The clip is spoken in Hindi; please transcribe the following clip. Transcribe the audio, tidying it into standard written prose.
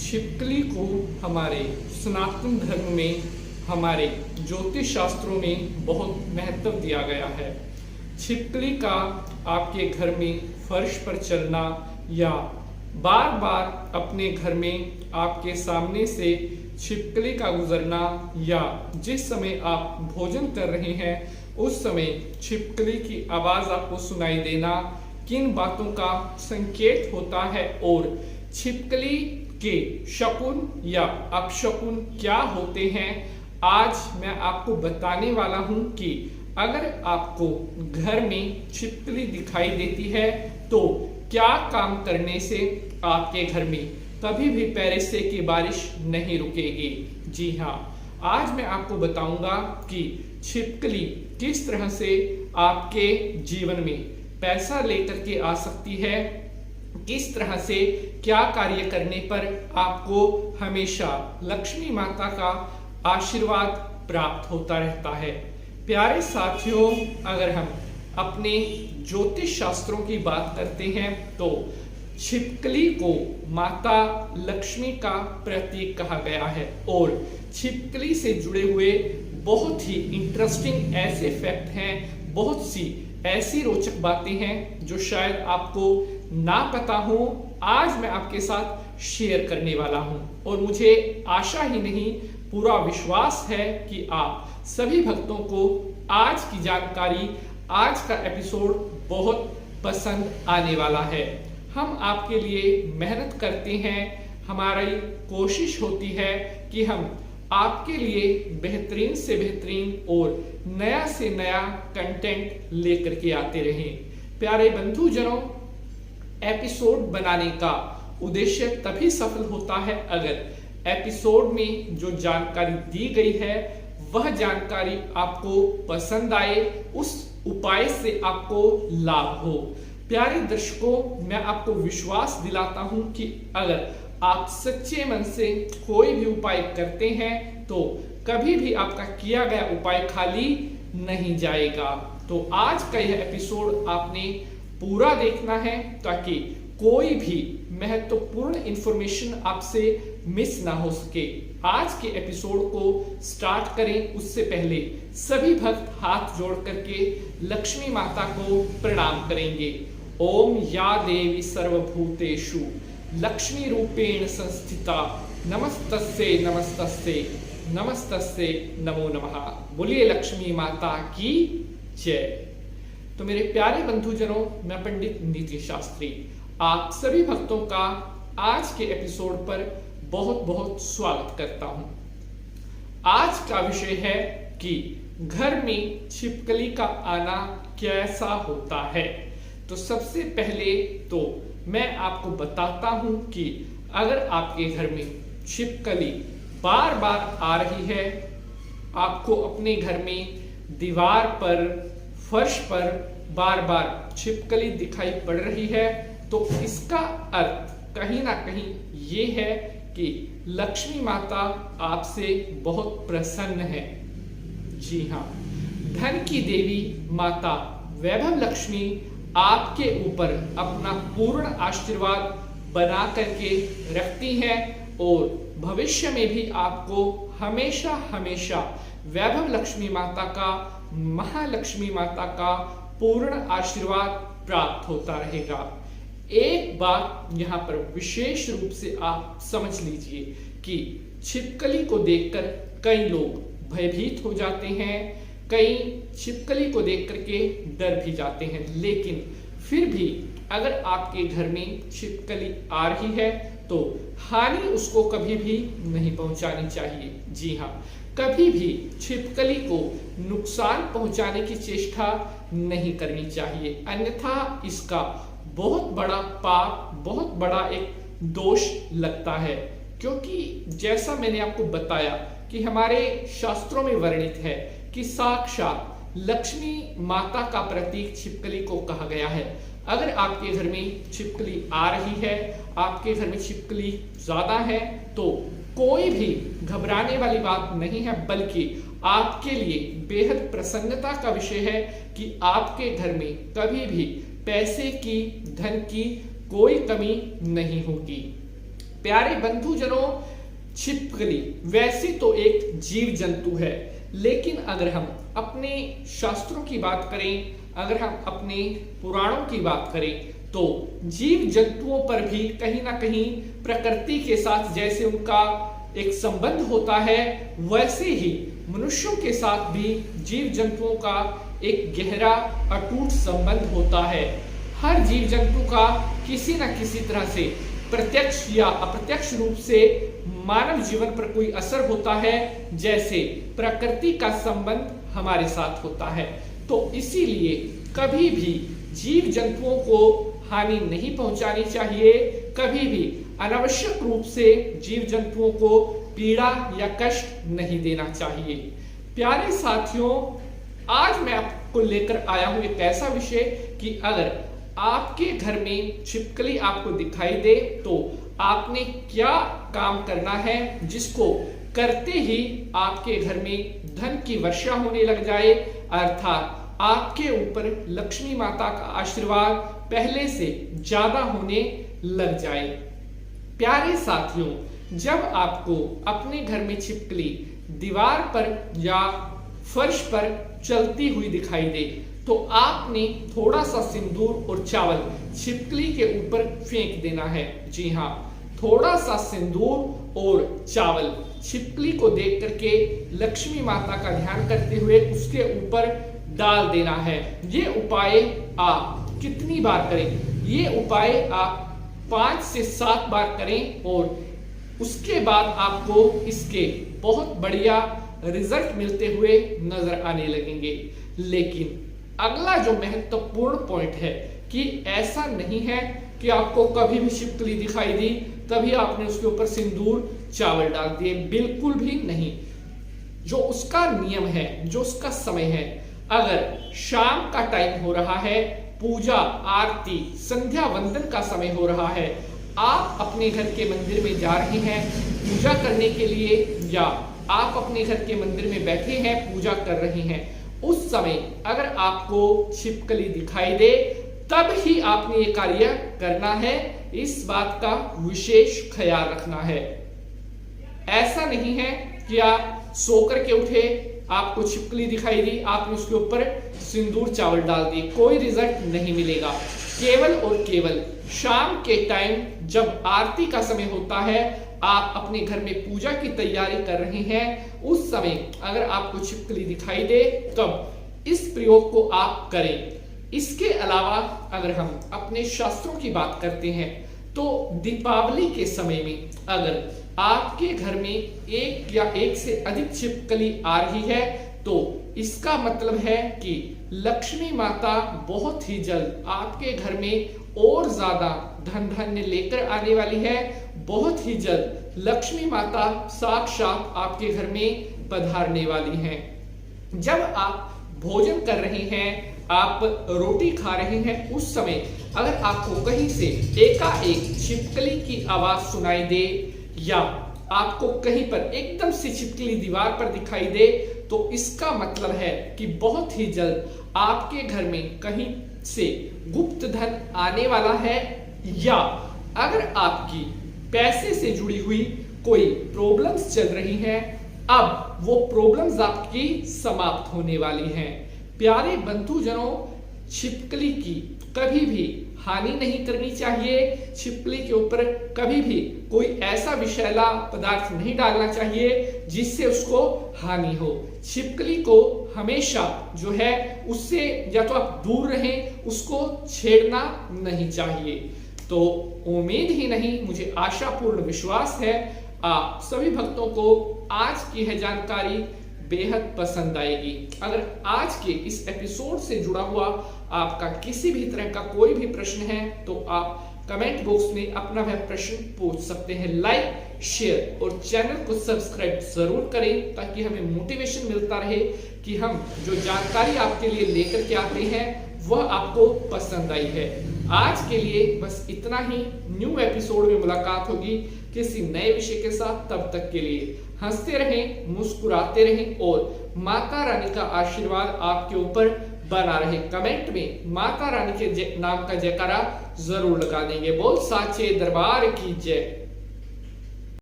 छिपकली को हमारे सनातन धर्म में, हमारे ज्योतिष शास्त्रों में बहुत महत्व दिया गया है। छिपकली का आपके घर में फर्श पर चलना या बार बार अपने घर में आपके सामने से छिपकली का गुजरना या जिस समय आप भोजन कर रहे हैं उस समय छिपकली की आवाज आपको सुनाई देना किन बातों का संकेत होता है और छिपकली के शकुन या अपशकुन क्या होते हैं, आज मैं आपको बताने वाला हूं कि अगर आपको घर में छिपकली दिखाई देती है तो क्या काम करने से आपके घर में कभी भी पैसे की बारिश नहीं रुकेगी। जी हाँ, आज मैं आपको बताऊंगा कि छिपकली किस तरह से आपके जीवन में पैसा लेकर के आ सकती है, किस तरह से क्या कार्य करने पर आपको हमेशा लक्ष्मी माता का आशीर्वाद प्राप्त होता रहता है। प्यारे साथियों, अगर हम अपने ज्योतिष शास्त्रों की बात करते हैं तो छिपकली को माता लक्ष्मी का प्रतीक कहा गया है और छिपकली से जुड़े हुए बहुत ही इंटरेस्टिंग ऐसे फैक्ट हैं, बहुत सी ऐसी रोचक बातें हैं जो शायद आपको ना पता हो, आज मैं आपके साथ शेयर करने वाला हूं और मुझे आशा ही नहीं पूरा विश्वास है कि आप सभी भक्तों को आज की जानकारी, आज का एपिसोड बहुत पसंद आने वाला है। हम आपके लिए मेहनत करते हैं, हमारी कोशिश होती है कि हम आपके लिए बेहतरीन से बेहतरीन और नया से नया कंटेंट लेकर के आते रहें। प्यारे बंधुजनों, एपिसोड बनाने का उद्देश्य तभी सफल होता है अगर एपिसोड में जो जानकारी दी गई है वह जानकारी आपको पसंद आए, उस उपाय से आपको लाभ हो। प्यारे दर्शकों, मैं आपको विश्वास दिलाता हूं कि अगर आप सच्चे मन से कोई भी उपाय करते हैं तो कभी भी आपका किया गया उपाय खाली नहीं जाएगा। तो आज का यह एपिसोड आपने पूरा देखना है ताकि कोई भी महत्वपूर्ण इंफॉर्मेशन आपसे मिस ना हो सके। आज के एपिसोड को स्टार्ट करें उससे पहले सभी भक्त हाथ जोड़ करके लक्ष्मी माता को प्रणाम करेंगे। ओम या देवी सर्वभूतेषु लक्ष्मी रूपेण संस्थिता नमस्तस्यै नमस्तस्यै नमस्तस्यै नमो नमः। बोलिए लक्ष्मी माता की जय। तो मेरे प्यारे बंधुजनों, मैं पंडित नीति शास्त्री आप सभी भक्तों का आज के एपिसोड पर बहुत बहुत स्वागत करता हूं। आज का विषय है कि घर में छिपकली का आना कैसा होता है। तो सबसे पहले तो मैं आपको बताता हूं कि अगर आपके घर में छिपकली बार बार आ रही है, आपको अपने घर में दीवार पर, फर्श पर बार बार छिपकली दिखाई पड़ रही है, तो इसका अर्थ कहीं ना कहीं ये है कि लक्ष्मी माता आपसे बहुत प्रसन्न है। जी हाँ, धन की देवी माता वैभव लक्ष्मी आपके ऊपर अपना पूर्ण आशीर्वाद बना करके रखती हैं और भविष्य में भी आपको हमेशा हमेशा वैभव लक्ष्मी माता का, महालक्ष्मी माता का पूर्ण आशीर्वाद प्राप्त होता रहेगा। एक बात यहाँ पर विशेष रूप से आप समझ लीजिए कि छिपकली को देखकर कई लोग भयभीत हो जाते हैं, कई छिपकली को देख करके डर भी जाते हैं, लेकिन फिर भी अगर आपके घर में छिपकली आ रही है तो हानि उसको कभी भी नहीं पहुंचानी चाहिए। जी हाँ, कभी भी छिपकली को नुकसान पहुंचाने की चेष्टा नहीं करनी चाहिए, अन्यथा इसका बहुत बड़ा पाप, बहुत बड़ा एक दोष लगता है। क्योंकि जैसा मैंने आपको बताया कि हमारे शास्त्रों में वर्णित है कि साक्षात लक्ष्मी माता का प्रतीक छिपकली को कहा गया है। अगर आपके घर में छिपकली आ रही है, आपके घर में छिपकली ज्यादा है, तो कोई भी घबराने वाली बात नहीं है, बल्कि आपके लिए बेहद प्रसन्नता का विषय है कि आपके घर में कभी भी पैसे की, धन की कोई कमी नहीं होगी। प्यारे बंधुजनों, छिपकली वैसे तो एक जीव जंतु है, लेकिन अगर हम अपने शास्त्रों की बात करें, अगर हम अपने पुराणों की बात करें, तो जीव जंतुओं पर भी कहीं ना कहीं प्रकृति के साथ जैसे उनका एक संबंध होता है, वैसे ही मनुष्यों के साथ भी जीव जंतुओं का एक गहरा अटूट संबंध होता है। हर जीव जंतु का किसी न किसी तरह से प्रत्यक्ष या अप्रत्यक्ष रूप से मानव जीवन पर कोई असर होता है, जैसे प्रकृति का संबंध हमारे साथ होता है। तो इसीलिए कभी भी जीव जंतुओं को हानि नहीं पहुंचानी चाहिए, कभी भी अनावश्यक रूप से जीव जंतुओं को पीड़ा या कष्ट नहीं देना चाहिए। प्यारे साथियों, आज मैं आपको लेकर आया हूं एक ऐसा विषय कि अगर आपके घर में छिपकली आपको दिखाई दे तो आपने क्या काम करना है, जिसको करते ही आपके घर में धन की वर्षा होने लग जाए, अर्थात आपके ऊपर लक्ष्मी माता का आशीर्वाद पहले से ज्यादा होने लग जाए। प्यारे साथियों, जब आपको अपने घर में छिपकली दीवार पर या फर्श पर चलती हुई दिखाई दे तो आपने थोड़ा सा सिंदूर और चावल छिपकली के ऊपर फेंक देना है। जी हाँ, थोड़ा सा सिंदूर और चावल छिपकली को देख करके लक्ष्मी माता का ध्यान करते हुए उसके ऊपर डाल देना है। ये उपाय आप कितनी बार करें? ये उपाय आप 5 से 7 बार करें और उसके बाद आपको इसके बहुत बढ़िया रिजल्ट मिलते हुए नजर आने लगेंगे। लेकिन अगला जो महत्वपूर्ण पॉइंट है कि ऐसा नहीं है कि आपको कभी भी छिपकली दिखाई दी तभी आपने उसके ऊपर सिंदूर चावल डाल दिए, बिल्कुल भी नहीं। जो उसका नियम है, जो उसका समय है, अगर शाम का टाइम हो रहा है, पूजा आरती संध्या वंदन का समय हो रहा है, आप अपने घर के मंदिर में जा रहे हैं पूजा करने के लिए, या आप अपने घर के मंदिर में बैठे हैं पूजा कर रहे हैं, उस समय अगर आपको छिपकली दिखाई दे तब ही आपने ये कार्य करना है। इस बात का विशेष ख्याल रखना है। ऐसा नहीं है कि आप सो करके उठे, आपको छिपकली दिखाई दी, आपने उसके ऊपर सिंदूर चावल डाल दिए, कोई रिजल्ट नहीं मिलेगा। केवल और केवल शाम के टाइम जब आरती का समय होता है, आप अपने घर में पूजा की तैयारी कर रहे हैं, उस समय अगर आपको छिपकली दिखाई दे तब इस प्रयोग को आप करें। इसके अलावा अगर हम अपने शास्त्रों की बात करते हैं तो दीपावली के समय में अगर आपके घर में एक या एक से अधिक छिपकली आ रही है तो इसका मतलब है कि लक्ष्मी माता बहुत ही जल्द आपके घर में और ज्यादा धन धान्य लेकर आने वाली है। बहुत ही जल्द लक्ष्मी माता साक्षात आपके घर में पधारने वाली हैं। जब आप भोजन कर रहे हैं, आप रोटी खा रहे हैं, उस समय अगर आपको कहीं से एकाएक छिपकली की आवाज सुनाई दे या आपको कहीं पर एकदम से छिपकली दीवार पर दिखाई दे तो इसका मतलब है कि बहुत ही जल्द आपके घर में कहीं से गुप्त धन आने वाला है, या अगर आपकी पैसे से जुड़ी हुई कोई प्रॉब्लम्स चल रही हैं, अब वो प्रॉब्लम्स आपकी समाप्त होने वाली हैं। प्यारे बंधुजनों, छिपकली की कभी भी हानि नहीं करनी चाहिए। छिपकली के ऊपर कभी भी कोई ऐसा विषैला पदार्थ नहीं डालना चाहिए जिससे उसको हानि हो। छिपकली को हमेशा जो है उससे या तो आप दूर रहें, उसको छेड़ना नहीं चाहिए। तो उम्मीद ही नहीं, मुझे आशापूर्ण विश्वास है आप सभी भक्तों को आज की यह जानकारी बेहद पसंद आएगी। अगर आज के इस एपिसोड से जुड़ा हुआ आपका किसी भी तरह का कोई भी प्रश्न है तो आप कमेंट बॉक्स में अपना वह प्रश्न पूछ सकते हैं। लाइक, शेयर और चैनल को सब्सक्राइब जरूर करें ताकि हमें मोटिवेशन मिलता रहे कि हम जो जानकारी आपके लिए लेकर के आते हैं वह आपको पसंद आई है। आज के लिए बस इतना ही। न्यू एपिसोड में मुलाकात होगी किसी नए विषय के साथ। तब तक के लिए हंसते रहें, मुस्कुराते रहें और माता रानी का आशीर्वाद आपके ऊपर बना रहे। कमेंट में माता रानी के नाम का जयकारा जरूर लगा देंगे। बोल साचे दरबार की जय।